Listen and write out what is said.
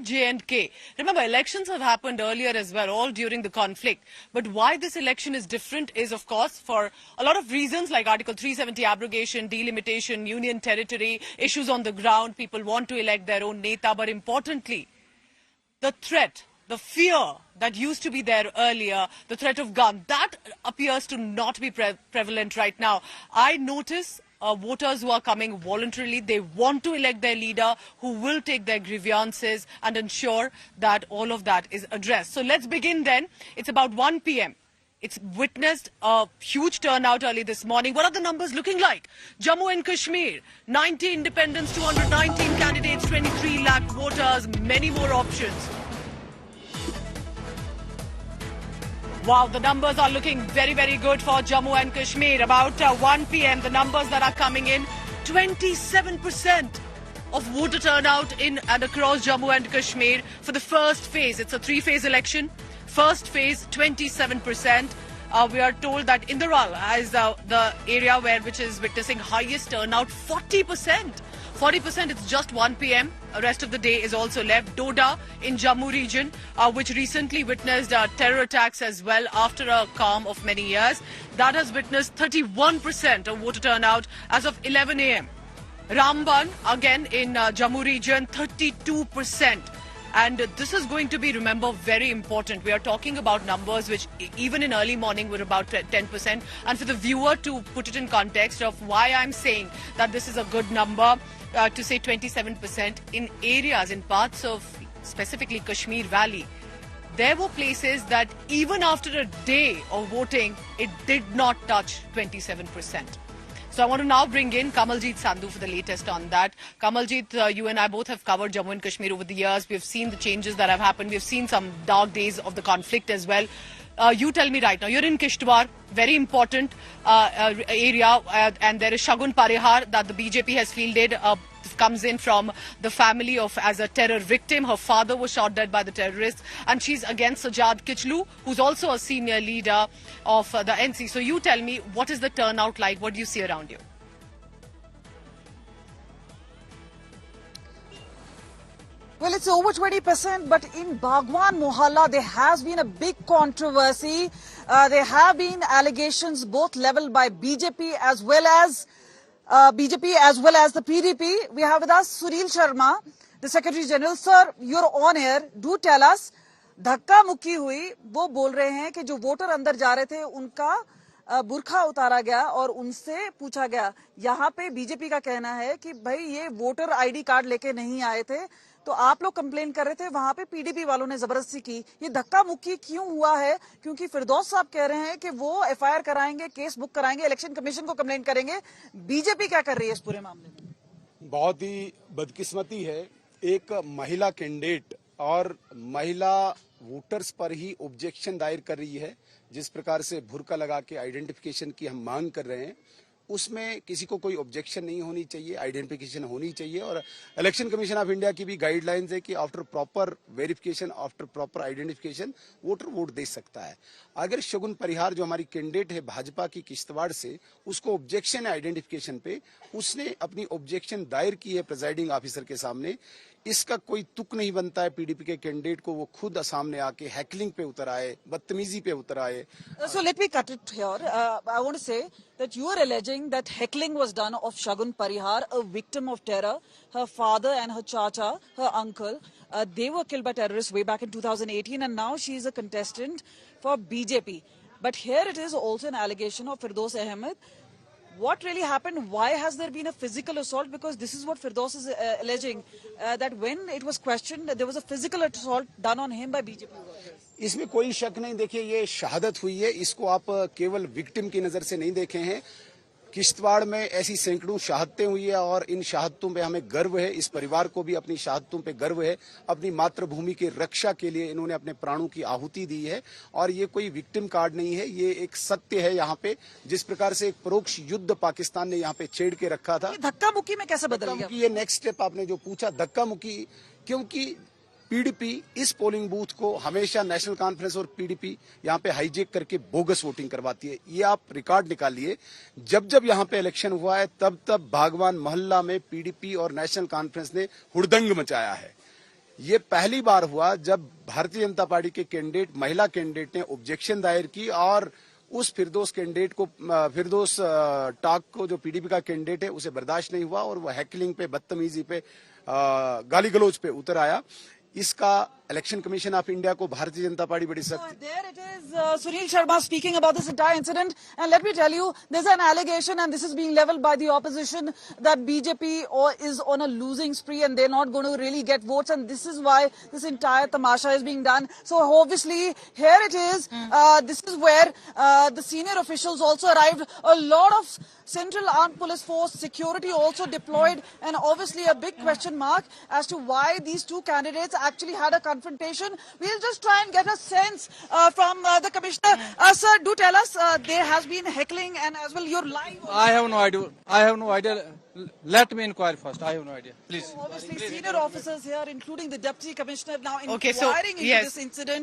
and J&K. Remember, elections have happened earlier as well, all during the conflict. But why this election is different is, of course, for a lot of reasons like Article 370 abrogation, delimitation, union territory, issues on the ground. People want to elect their own neta. But importantly, the threat, the fear that used to be there earlier, the threat of gun, that appears to not be prevalent right now. I notice voters who are coming voluntarily. They want to elect their leader who will take their grievances and ensure that all of that is addressed. So let's begin then. It's about 1 p.m. It's witnessed a huge turnout early this morning. What are the numbers looking like? Jammu and Kashmir, 90 independents, 219 candidates, 23 lakh voters, many more options. Wow, the numbers are looking very, very good for Jammu and Kashmir. About 1 p.m., the numbers that are coming in, 27% of voter turnout in and across Jammu and Kashmir for the first phase. It's a three-phase election. First phase, 27%. We are told that Indral is the area which is witnessing highest turnout, 40%. 40%, it's just 1 p.m. The rest of the day is also left. Doda in Jammu region, which recently witnessed terror attacks as well after a calm of many years. That has witnessed 31% of voter turnout as of 11 a.m. Ramban, again in Jammu region, 32%. And this is going to be, remember, very important. We are talking about numbers which even in early morning were about 10%. And for the viewer to put it in context of why I'm saying that this is a good number, to say 27% in areas, in parts of specifically Kashmir Valley, there were places that even after a day of voting, it did not touch 27%. So I want to now bring in Kamaljeet Sandhu for the latest on that. Kamaljeet, you and I both have covered Jammu and Kashmir over the years. We've seen the changes that have happened. We've seen some dark days of the conflict as well. You tell me right now, you're in Kishtwar, very important area, and there is Shagun Parihar that the BJP has fielded, comes in from the family of as a terror victim. Her father was shot dead by the terrorists, and she's against Sajjad Kichlu, who's also a senior leader of the NC. So you tell me, what is the turnout like? What do you see around you? Well, it's over 20%, but in Bhagwan Mohalla, there has been a big controversy. There have been allegations both leveled by BJP as well as the PDP. We have with us Sunil Sharma, the Secretary General. Sir, you're on air. Do tell us, धक्का मुक्की हुई, वो बोल रहे हैं कि जो voter अंदर जा रहे थे उनका बुरखा उतारा गया और उनसे पूछा गया. यहाँ पे बीजेपी का कहना है कि भाई ये वोटर आईडी कार्ड लेके नहीं आए थे, तो आप लोग कंप्लेन कर रहे थे, वहां पे पीडीपी वालों ने जबरदस्ती की. ये धक्का मुक्की क्यों हुआ है? क्योंकि फिरदौस साहब कह रहे हैं कि वो एफआईआर कराएंगे, केस बुक कराएंगे, इलेक्शन कमीशन को कंप्लेन करेंगे. बीजेपी क्या कर रही है इस पूरे मामले में? बहुत ही बदकिस्मती है, एक महिला कैंडिडेट और महिला वोटर्स पर ही ऑब्जेक्शन दायर कर रही है. जिस प्रकार से बुर्का लगा के आइडेंटिफिकेशन की हम मांग कर रहे हैं, उसमें किसी को कोई ऑब्जेक्शन नहीं होनी चाहिए, आइडेंटिफिकेशन होनी चाहिए. और इलेक्शन कमीशन ऑफ इंडिया की भी गाइडलाइंस है कि after proper verification, after proper identification voter vote दे सकता है. अगर शगुन परिहार जो हमारी कैंडिडेट है भाजपा की किश्तवाड़ से, उसको ऑब्जेक्शन है आइडेंटिफिकेशन पे, उसने अपनी ऑब्जेक्शन दायर की है प्रिजाइडिंग ऑफिसर के सामने. इसका कोई तुक नहीं बनता है पीडीपी के कैंडिडेट को वो खुद सामने आके हैकलिंग पे उतर आए, बदतमीजी पे उतर आए. So let me cut it here. I want to say that you are alleging that heckling was done of Shagun Parihar, a victim of terror. Her father and her chacha, her uncle, they were killed by terrorists way back in 2018, and now she is a contestant for BJP. But here it is also an allegation of Firdaus Ahmed. What really happened? Why has there been a physical assault? Because this is what Firdaus is alleging, that when it was questioned, there was a physical assault done on him by BJP workers. इसमें कोई शक नहीं. देखिए, ये शहादत हुई है, इसको आप केवल विक्टिम की नजर से नहीं देखे हैं. किश्तवाड़ में ऐसी सैकड़ों शहादतें हुई है और इन शहादतों पे हमें गर्व है. इस परिवार को भी अपनी शहादतों पे गर्व है. अपनी मातृभूमि की रक्षा के लिए इन्होंने अपने प्राणों की आहुति दी है. और ये कोई विक्टिम कार्ड नहीं है, ये एक सत्य है. यहाँ पे जिस प्रकार से एक परोक्ष युद्ध पाकिस्तान ने यहाँ पे छेड़ के रखा था, धक्का मुक्की में कैसे बदल गया? ये नेक्स्ट स्टेप आपने जो पूछा, धक्का मुक्की, क्योंकि पीडीपी इस पोलिंग बूथ को हमेशा नेशनल कॉन्फ्रेंस और पीडीपी यहाँ पे हाईजेक करके बोगस वोटिंग करवाती है. ये आप रिकॉर्ड निकालिए, जब जब यहाँ पे इलेक्शन हुआ है तब तब भागवान मोहल्ला में पीडीपी और नेशनल कॉन्फ्रेंस ने हुड़दंग मचाया है. ये पहली बार हुआ जब भारतीय जनता पार्टी के कैंडिडेट, महिला कैंडिडेट ने ऑब्जेक्शन दायर की और उस फिरदौस कैंडिडेट को, फिरदौस टाक को, जो पीडीपी का कैंडिडेट है, उसे बर्दाश्त नहीं हुआ और वह हैकलिंग पे, बदतमीजी पे, गाली गलौज पे उतर आया। इसका इलेक्शन कमीशन ऑफ इंडिया को भारतीय जनता पार्टी बड़ी सख्त। There it is, Sunil Sharma speaking about this entire incident. And let me tell you, there's an allegation, and this is being leveled by the opposition, that BJP is on a losing spree and they're not going to really get votes. And this is why this entire tamasha is being done. So obviously, here it is. This is where the senior officials also arrived. A lot of Central Armed Police Force security also deployed. And obviously a big question mark as to why these two candidates actually had a confrontation. We'll just try and get a sense from the commissioner. Sir, do tell us, there has been heckling and as well you're live. I have no idea. I have no idea. Let me inquire first. I have no idea. Please. Obviously, senior officers here, including the deputy commissioner, now Okay, so, inquiring into yes. this incident.